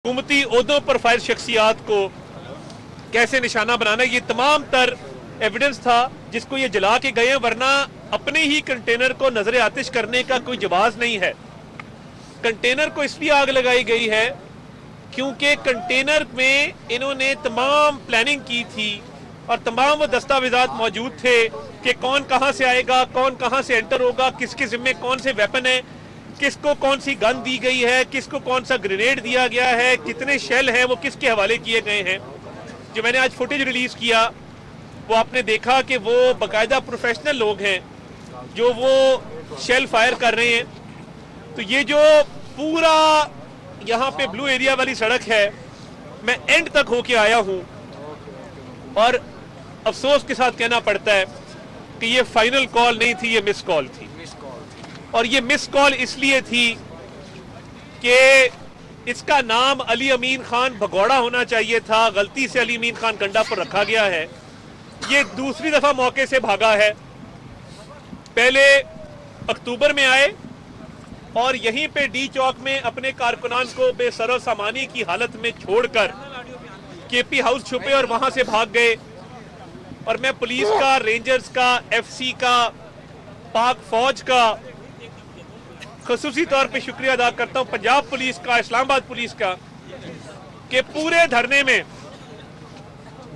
हुकूमती ओहदों पर फायर शख्सियात को कैसे निशाना बनाना, ये तमाम तर एविडेंस था जिसको ये जला के गए, वरना अपने ही कंटेनर को नजर आतिश करने का कोई जवाब नहीं है। कंटेनर को इसलिए आग लगाई गई है क्योंकि कंटेनर में इन्होंने तमाम प्लानिंग की थी और तमाम वो दस्तावेजात मौजूद थे कि कौन कहां से आएगा, कौन कहां से एंटर होगा, किसके जिम्मे कौन से वेपन है, किसको कौन सी गन दी गई है, किसको कौन सा ग्रेनेड दिया गया है, कितने शेल हैं वो किसके हवाले किए गए हैं। जो मैंने आज फुटेज रिलीज किया वो आपने देखा कि वो बाकायदा प्रोफेशनल लोग हैं जो वो शेल फायर कर रहे हैं। तो ये जो पूरा यहाँ पे ब्लू एरिया वाली सड़क है, मैं एंड तक होके आया हूँ और अफसोस के साथ कहना पड़ता है कि ये फाइनल कॉल नहीं थी, ये मिस कॉल थी। और ये मिस कॉल इसलिए थी कि इसका अली अमीन खान भगोड़ा होना चाहिए था, गलती से अली अमीन खान गंडापुर रखा गया है। ये दूसरी दफा मौके से भागा है। पहले अक्टूबर में आए और यहीं पे डी चौक में अपने कारकुनान को बेसरो सामानी की हालत में छोड़कर केपी हाउस छुपे और वहां से भाग गए। और मैं पुलिस का, रेंजर्स का, एफसी का, पाक फौज का खसूसी तौर पे शुक्रिया अदा करता हूं, पंजाब पुलिस का, इस्लामाबाद पुलिस का, कि पूरे धरने में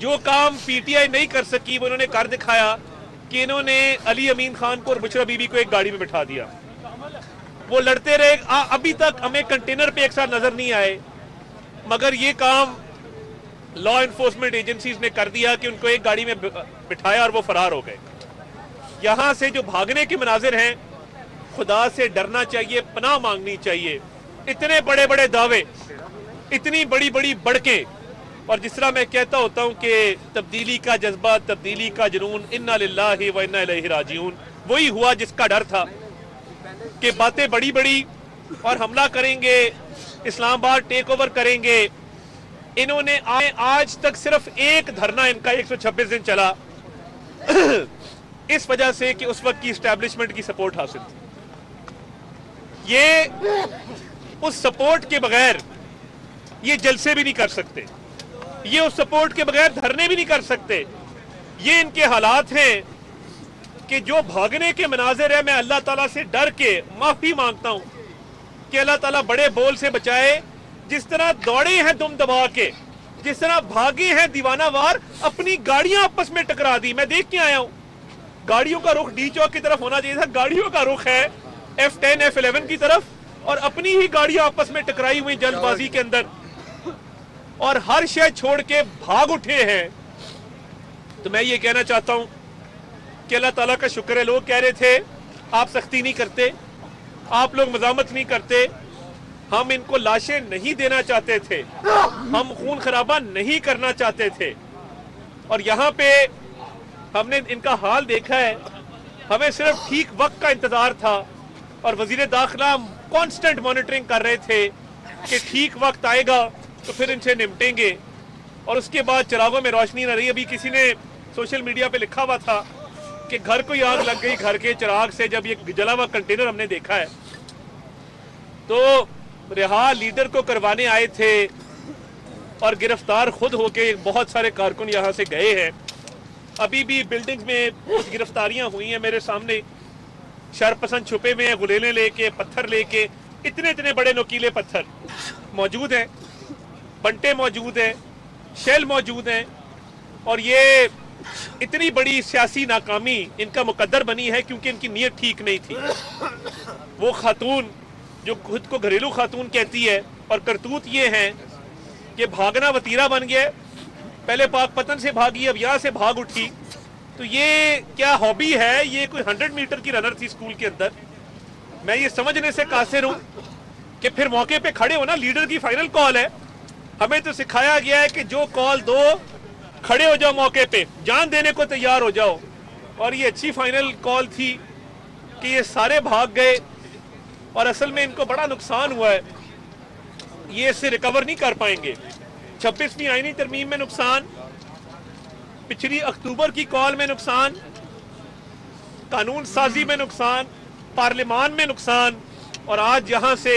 जो काम पीटीआई नहीं कर सकी वो इन्होंने कर दिखाया कि इन्होंने अली अमीन खान को और बुशरा बीबी को एक गाड़ी में बिठा दिया। वो लड़ते रहे, अभी तक हमें कंटेनर पे एक साथ नजर नहीं आए, मगर ये काम लॉ एनफोर्समेंट एजेंसीज ने कर दिया कि उनको एक गाड़ी में बिठाया और वो फरार हो गए। यहां से जो भागने के मनाजिर हैं, खुदा से डरना चाहिए, पनाह मांगनी चाहिए। इतने बड़े बड़े दावे, इतनी बड़ी बड़ी बढ़के, और जिस तरह मैं कहता होता हूं कि तब्दीली का जज्बा, तब्दीली का जुनून, इन्ना लिल्लाहि व इन्ना इलैहि राजिऊन, वही हुआ जिसका डर था कि बातें बड़ी बड़ी और हमला करेंगे, इस्लामाबाद टेक ओवर करेंगे। इन्होंने आज तक सिर्फ एक धरना इनका 126 दिन चला इस वजह से कि उस वक्त की इस्टेब्लिशमेंट की सपोर्ट हासिल थी। ये उस सपोर्ट के बगैर ये जलसे भी नहीं कर सकते, ये उस सपोर्ट के बगैर धरने भी नहीं कर सकते। ये इनके हालात हैं कि जो भागने के मनाजिर है, मैं अल्लाह ताला से डर के माफी मांगता हूं कि अल्लाह ताला बड़े बोल से बचाए। जिस तरह दौड़े हैं दुम दबा के, जिस तरह भागे हैं दीवानावार, अपनी गाड़ियां आपस में टकरा दी। मैं देख के आया हूं, गाड़ियों का रुख डी चौक की तरफ होना चाहिए था, गाड़ियों का रुख है F10 F11 की तरफ, और अपनी ही गाड़ियां आपस में टकराई हुई जल्दबाजी के अंदर, और हर शय छोड़ के भाग उठे हैं। तो मैं ये कहना चाहता हूं कि अल्लाह ताला का शुक्र है, लोग कह रहे थे आप सख्ती नहीं करते, आप लोग मजामत नहीं करते। हम इनको लाशें नहीं देना चाहते थे, हम खून खराबा नहीं करना चाहते थे, और यहाँ पे हमने इनका हाल देखा है। हमें सिर्फ ठीक वक्त का इंतजार था और वजीर दाखिला कांस्टेंट मॉनिटरिंग कर रहे थे कि ठीक वक्त आएगा तो फिर इनसे निपटेंगे। और उसके बाद चिरागों में रोशनी न रही। अभी किसी ने सोशल मीडिया पे लिखा हुआ था कि घर को आग लग गई घर के चिराग से, जब ये जला हुआ कंटेनर हमने देखा है। तो रिहा लीडर को करवाने आए थे और गिरफ्तार खुद होके बहुत सारे कारकुन यहाँ से गए हैं। अभी भी बिल्डिंग में कुछ गिरफ्तारियां हुई हैं मेरे सामने, शरपसंद छुपे हुए हैं, गुलेलें लेके, पत्थर लेके, इतने इतने बड़े नुकीले पत्थर मौजूद हैं, बंटे मौजूद हैं, शेल मौजूद हैं। और ये इतनी बड़ी सियासी नाकामी इनका मुकद्दर बनी है क्योंकि इनकी नीयत ठीक नहीं थी। वो खातून जो खुद को घरेलू खातून कहती है, और करतूत ये हैं कि भागना वतीरा बन गया। पहले पाकपतन से भागी, अब यहाँ से भाग उठी। तो ये क्या हॉबी है? ये कोई 100 मीटर की रनर थी स्कूल के अंदर। मैं ये समझने से कासिर हूं कि फिर मौके पे खड़े हो ना, लीडर की फाइनल कॉल है। हमें तो सिखाया गया है कि जो कॉल दो, खड़े हो जाओ मौके पे, जान देने को तैयार हो जाओ। और ये अच्छी फाइनल कॉल थी कि ये सारे भाग गए, और असल में इनको बड़ा नुकसान हुआ है, ये इससे रिकवर नहीं कर पाएंगे। 26वीं आईनी तरमीम में नुकसान, पिछली अक्टूबर की कॉल में नुकसान, कानून साजी में नुकसान, पार्लियामान में नुकसान, और आज यहां से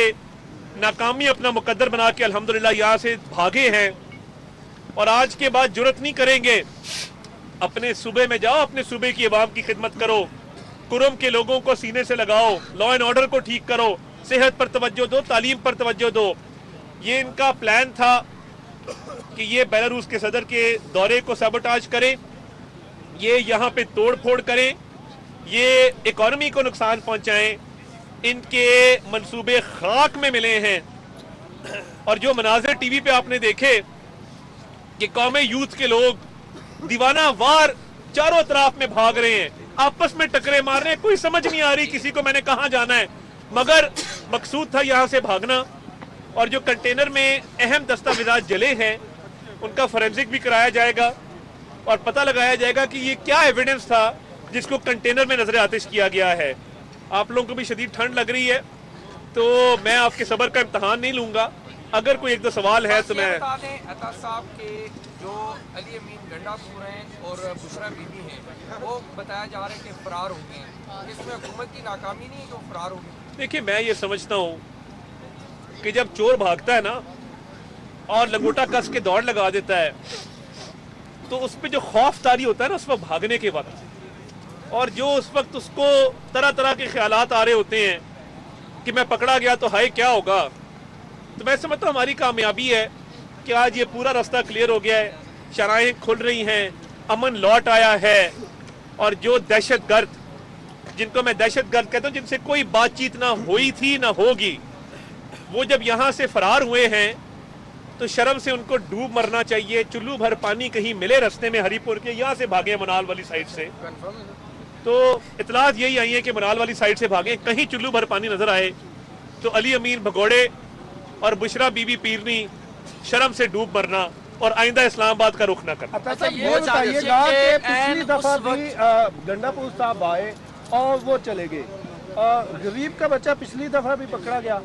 नाकामी अपना मुकद्दर बना के अल्हम्दुलिल्लाह यहाँ से भागे हैं, और आज के बाद जुर्रत नहीं करेंगे। अपने सूबे में जाओ, अपने सूबे की आवाम की खिदमत करो, कुरम के लोगों को सीने से लगाओ, लॉ एंड ऑर्डर को ठीक करो, सेहत पर तवज्जो दो, तालीम पर तवज्जो दो। ये इनका प्लान था कि ये बेलारूस के सदर के दौरे को सबोटाज करें, ये यहाँ पे तोड़ फोड़ करें, ये इकॉनमी को नुकसान पहुंचाएं। इनके मंसूबे खाक में मिले हैं। और जो मनाजिर टीवी पे आपने देखे कि कौमे यूथ के लोग दीवाना वार चारों तरफ में भाग रहे हैं, आपस में टकरे मार रहे हैं, कोई समझ नहीं आ रही किसी को मैंने कहां जाना है, मगर मकसूद था यहां से भागना। और जो कंटेनर में अहम दस्तावेजात जले हैं उनका फोरेंसिक भी कराया जाएगा और पता लगाया जाएगा कि ये क्या एविडेंस था जिसको कंटेनर में नजर आतिश किया गया है। आप लोगों को भी शदीद ठंड लग रही है तो मैं आपके सब्र का इम्तहान नहीं लूंगा। अगर कोई एक दो सवाल है तो मैं अता साहब के जो अली अमीन गंडापुर हैं और बुशरा बीबी हैं वो बताया जा रहा है कि फरार हो गए हैं। इसमें हुकूमत की नाकामी नहीं है जो फरार हो गए? देखिए, मैं ये समझता हूँ कि जब चोर भागता है ना और लंगोटा कस के दौड़ लगा देता है तो उस पर जो खौफ तारी होता है ना उस वक्त भागने के वक्त, और जो उस वक्त उसको तरह तरह के ख्यालात आ रहे होते हैं कि मैं पकड़ा गया तो हाय क्या होगा। तो मैं समझता हूँ हमारी कामयाबी है कि आज ये पूरा रास्ता क्लियर हो गया है, शराहें खुल रही हैं, अमन लौट आया है, और जो दहशतगर्द, जिनको मैं दहशतगर्द कहता हूँ, जिनसे कोई बातचीत ना हुई थी ना होगी, वो जब यहाँ से फरार हुए हैं तो शर्म से उनको डूब मरना चाहिए। चुल्लू भर पानी कहीं मिले रास्ते में हरीपुर के, यहाँ से भागे मनाल वाली साइड से, तो इतलात यही आई है कि मनाल वाली साइड से भागे। कहीं चुल्लू भर पानी नजर आए तो अली अमीन भगोड़े और बुशरा बीबी पीरनी शर्म से डूब मरना और आइंदा इस्लामाबाद का रुख न करना। अच्छा, ये बताइएगा कि पिछली दफा भी गंडापुर साहब आए और वो चले गए, गरीब का बच्चा पिछली दफा भी पकड़ा गया,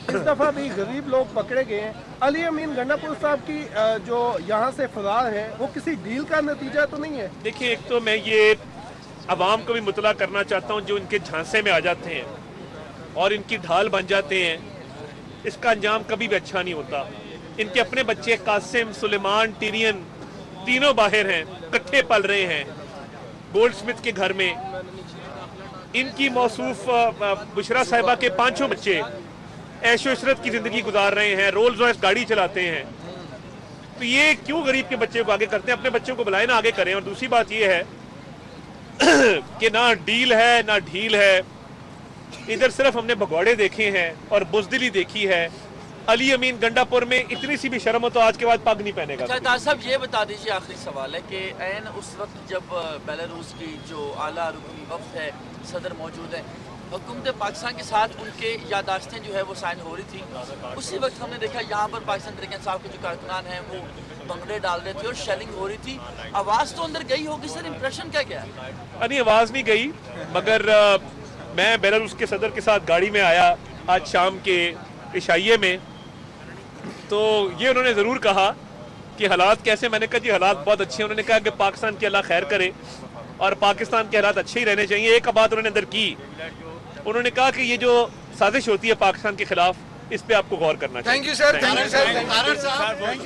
इस दफा भी गरीब लोग पकड़े गए हैं। अली अमीन गंडापुर साहब की जो यहाँ से फरार है वो किसी डील का नतीजा तो नहीं है? देखिए, एक तो मैं ये अवाम को भी मुतला करना चाहता हूँ जो इनके झांसे में आ जाते हैं और इनकी ढाल बन जाते हैं, इसका अंजाम कभी भी अच्छा नहीं होता। इनके अपने बच्चे कासिम, सुलेमान, टिरियन तीनों बाहर हैं, इकट्ठे पल रहे हैं गोल्ड स्मिथ के घर में। इनकी मौसूफ बुशरा साहिबा के 5 बच्चे ऐशो इशरत की जिंदगी गुजार रहे हैं, रोल्स रॉयस गाड़ी चलाते हैं। तो ये क्यों गरीब के बच्चे को आगे करते हैं? अपने बच्चों को बुलाए ना आगे करें। और दूसरी बात ये है कि ना डील है ना ढील है, इधर सिर्फ हमने भगौड़े देखे हैं और बुजदिली देखी है। अली अमीन गंडापुर में इतनी सी भी शर्म हो तो आज के बाद पग नहीं पहनेगा। तार साहब ये बता दीजिए, आखिरी सवाल है कि ऐन उस वक्त जब बेलारूस की जो आला रुकनी वफ्द है, सदर मौजूद है, हुकूमत पाकिस्तान के साथ उनके यादाश्तें जो है वो साइन हो रही थी, उसी वक्त हमने देखा यहाँ पर पाकिस्तान तहरीक इंसाफ के जो कारकुनान हैं वो भंगड़े डाल रहे थे और शेलिंग हो रही थी। आवाज़ तो अंदर गई होगी सर, इंप्रेशन क्या क्या है? नहीं, आवाज़ नहीं गई, मगर मैं बेलारूस के सदर के साथ गाड़ी में आया आज शाम के इशाइये में, तो ये उन्होंने ज़रूर कहा कि हालात कैसे। मैंने कहा जी हालात बहुत अच्छे हैं। उन्होंने कहा कि पाकिस्तान की अल्लाह खैर करे और पाकिस्तान के हालात अच्छे ही रहने चाहिए। एक बात उन्होंने अंदर की, उन्होंने कहा कि ये जो साजिश होती है पाकिस्तान के खिलाफ, इस पे आपको गौर करना चाहिए। Thank you sir, thank you sir.